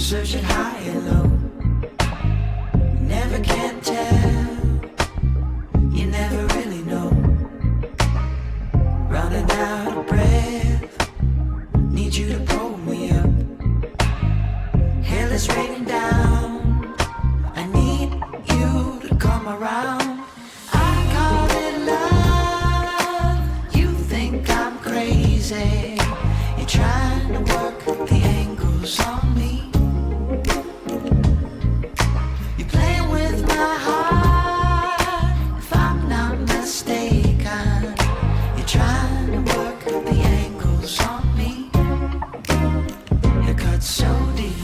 Search it high and low. Never can tell. You never really know. Running out of breath. Need you to pull me up. Hell is raining down. I need you to come around. I call it love. You think I'm crazy. You're trying to work the angles on me. You're playing with my heart. If I'm not mistaken, you're trying to work the angles on me. You cut so deep.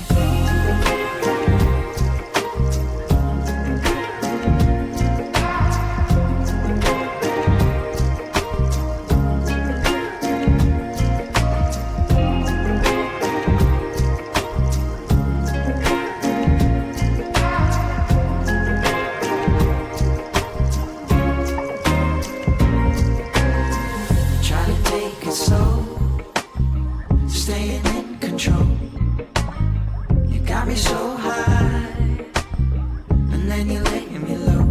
Staying in control. You got me so high, and then you're laying me low.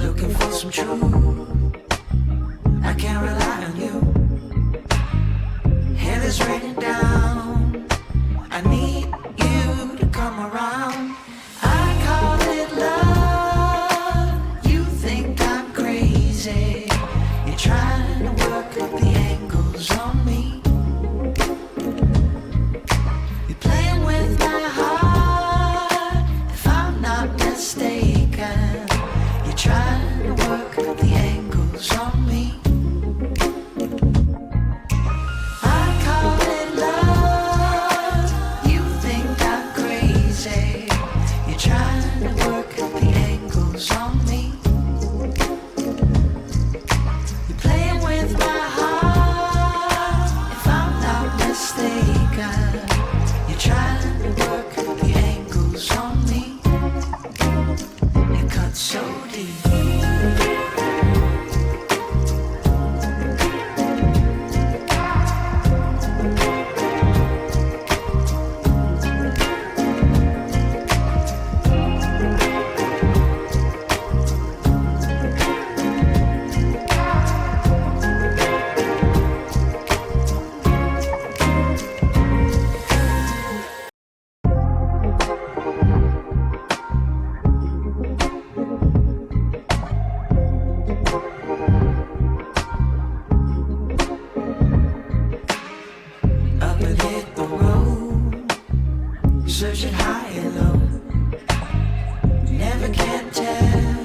Looking for some truth. I can't rely on you. Hell is raining down. I need you to come around. I call it love. You think I'm crazy. You're trying to work the angles on me. Trying to work the angles on me. I call it love. You think I'm crazy. You're trying to work the angles on me. You're playing with my heart. If I'm not mistaken, you're trying to work the angles on me. You cut so deep. Searching high and low. Never can tell.